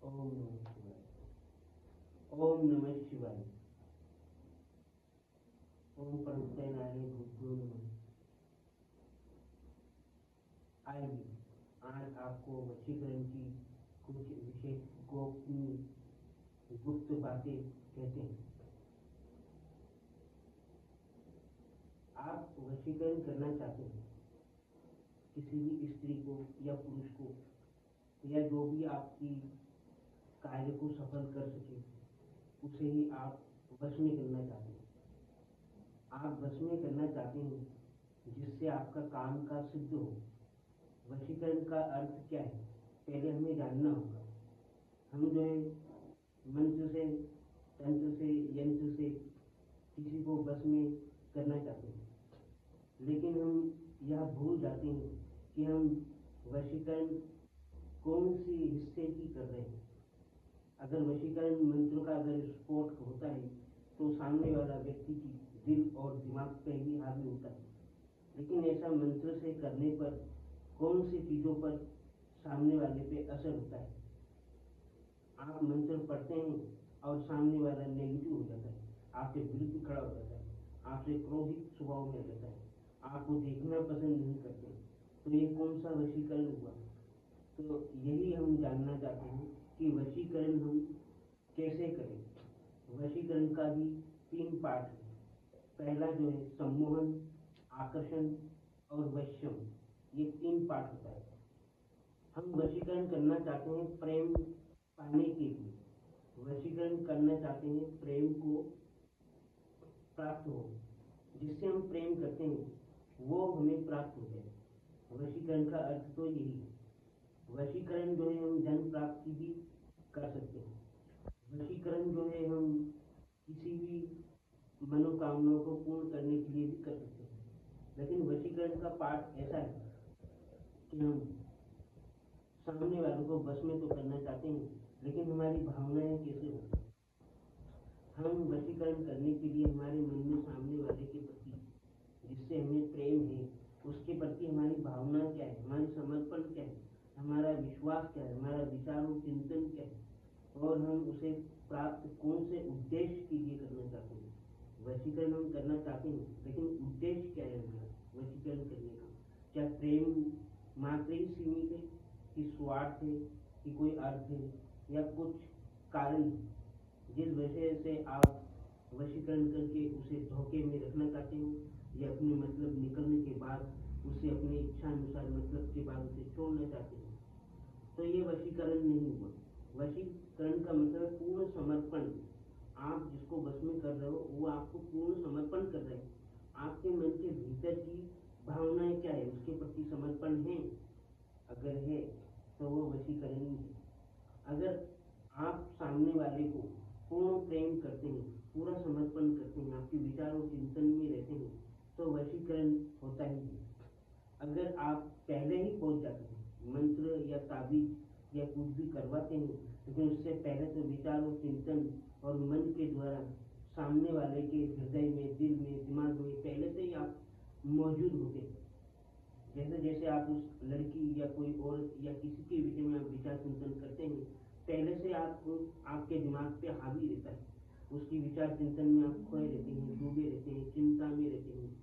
ओम नमः शिवाय। ओम नमः शिवाय। ओम परमपिता नारायण भूतो नमः। आइए आज आपको वशीकरण की कुछ विशेष गोपनीय गुप्त बातें कहते हैं। आप वशीकरण करना चाहते हैं किसी भी स्त्री को या पुरुष को, या जो भी आपकी कार्य को सफल कर सके उसे ही आप वश में करना चाहते हैं। आप वश में करना चाहते हैं जिससे आपका काम का सिद्ध हो। वशीकरण का अर्थ क्या है, पहले हमें जानना होगा। हम जो है मंत्र से, तंत्र से, यंत्र से किसी को वश में करना चाहते हैं, लेकिन हम यह भूल जाते हैं कि हम वशीकरण कौन सी हिस्से की कर रहे हैं। अगर वशीकरण मंत्र का अगर स्फोट होता है तो सामने वाला व्यक्ति की दिल और दिमाग पे ही हावी होता है, लेकिन ऐसा मंत्र से करने पर कौन सी चीज़ों पर सामने वाले पे असर होता है। आप मंत्र पढ़ते हैं और सामने वाला नेगेटिव हो जाता है, आपके विरुद्ध खड़ा हो जाता है, आपसे क्रोधित स्वभाव में रहता है, आपको देखना पसंद नहीं करते, तो ये कौन सा वशीकरण हुआ। तो यही हम जानना चाहते हैं कि वशीकरण हम कैसे करें। वशीकरण का भी 3 पार्ट है। पहला जो है सम्मोहन, आकर्षण और वश्यम, ये 3 पार्ट होता है। हम वशीकरण करना चाहते हैं प्रेम पाने के लिए। वशीकरण करना चाहते हैं प्रेम को प्राप्त हो, जिससे हम प्रेम करते हैं वो हमें प्राप्त हो जाए। वशीकरण का अर्थ तो यही है। वशीकरण जो है हम धन प्राप्ति भी कर सकते हैं। वशीकरण जो है हम किसी भी मनोकामनाओं को पूर्ण करने के लिए भी कर सकते हैं। लेकिन वशीकरण का पार्ट ऐसा है कि हम सामने वालों को वश में तो करना चाहते हैं, लेकिन हमारी भावनाएं कैसे होती। हम वशीकरण करने के लिए हमारे मन में सामने वाले के प्रति जिससे हमें प्रेम है उसके प्रति हमारी भावना क्या है, हमारी समर्पण क्या है, हमारा विश्वास क्या है, हमारा विचार और चिंतन क्या है, और हम उसे प्राप्त कौन से उद्देश्य के लिए करना चाहते हैं। वशीकरण हम करना चाहते हैं, लेकिन उद्देश्य क्या है हमारा वशीकरण करने का। क्या प्रेम मात्र ही सीमित है, कि स्वार्थ है, कि कोई अर्थ है, या कुछ कारण है जिस वजह से आप वशीकरण करके उसे धोखे में रखना चाहते हैं, या अपने मतलब निकलने के बाद उसे अपनी इच्छा अनुसार मतलब के बाद उसे छोड़ना चाहते हैं। तो ये वशीकरण नहीं हुआ। वशीकरण का मतलब पूर्ण समर्पण। आप जिसको वश में कर रहे हो वो आपको पूर्ण समर्पण कर रहे हैं। आपके मन के भीतर की भावनाएं क्या है, उसके प्रति समर्पण है। अगर है तो वो वशीकरण ही है। अगर आप सामने वाले को पूर्ण प्रेम करते हैं, पूरा समर्पण करते हैं, आपके विचार और चिंतन में रहते हैं, तो वशीकरण होता ही है। अगर आप पहले ही पहुंच जाते हैं, मंत्र या ताबीज या कुछ भी करवाते हैं, लेकिन उससे पहले तो विचार और चिंतन और मन के द्वारा सामने वाले के हृदय में, दिल में, दिमाग में पहले से ही आप मौजूद होते हैं। जैसे जैसे आप उस लड़की या कोई औरत या किसी के विषय में आप विचार चिंतन करते हैं, पहले से आपको आपके दिमाग पे हावी रहता है। उसकी विचार चिंतन में आप खोए रहते हैं, डूबे रहते हैं, चिंता में रहते हैं।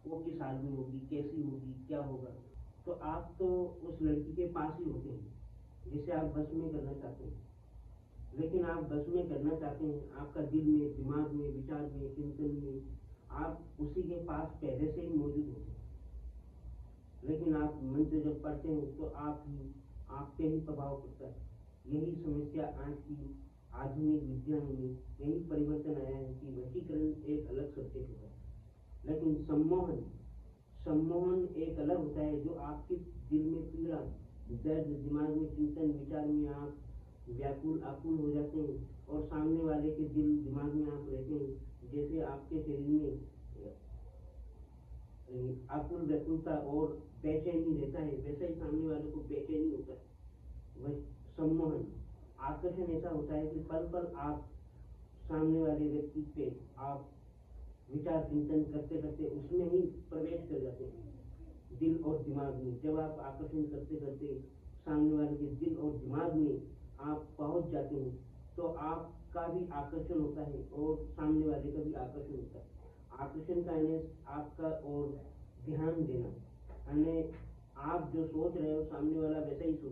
वो किस हाल में होगी, कैसी होगी, क्या होगा। तो आप तो उस लड़की के पास ही होते हैं जिसे आप बस में करना चाहते हैं, लेकिन आप बस में करना चाहते हैं आपका दिल में, दिमाग में, विचार में, चिंतन में, आप उसी के पास पहले से ही मौजूद होते हैं। लेकिन आप मंत्र जब पढ़ते हैं तो आप पे ही प्रभाव पड़ता है। यही समस्या आज की आधुनिक विज्ञान में, यही परिवर्तन आया है कि वशीकरण एक अलग सब्जेक्ट होता है, लेकिन सम्मोहन एक अलग होता है, जो आपके दिल में पीड़ा, दर्द, दिमाग में चिंतन, विचार में आप व्याकुल आकुल हो जाते हैं, और सामने वाले के दिल दिमाग में आप रहते हैं। जैसे आपके शरीर में आकुल व्याकुलता और बेचैनी रहता है, वैसा ही सामने वाले को बेचैनी होता है। वह सम्मोहन। आकर्षण ऐसा होता है कि पल पल आप सामने वाले व्यक्ति पे आप विचार चिंतन करते करते उसमें ही प्रवेश कर जाते हैं, दिल और दिमाग में। जब आप आकर्षण करते करते सामने वाले के दिल और दिमाग में आप पहुंच जाते हैं तो आपका भी आकर्षण होता है और सामने वाले का भी आकर्षण होता है। आकर्षण का यानी आपका और ध्यान देना, यानी आप जो सोच रहे हो सामने वाला वैसा ही सोच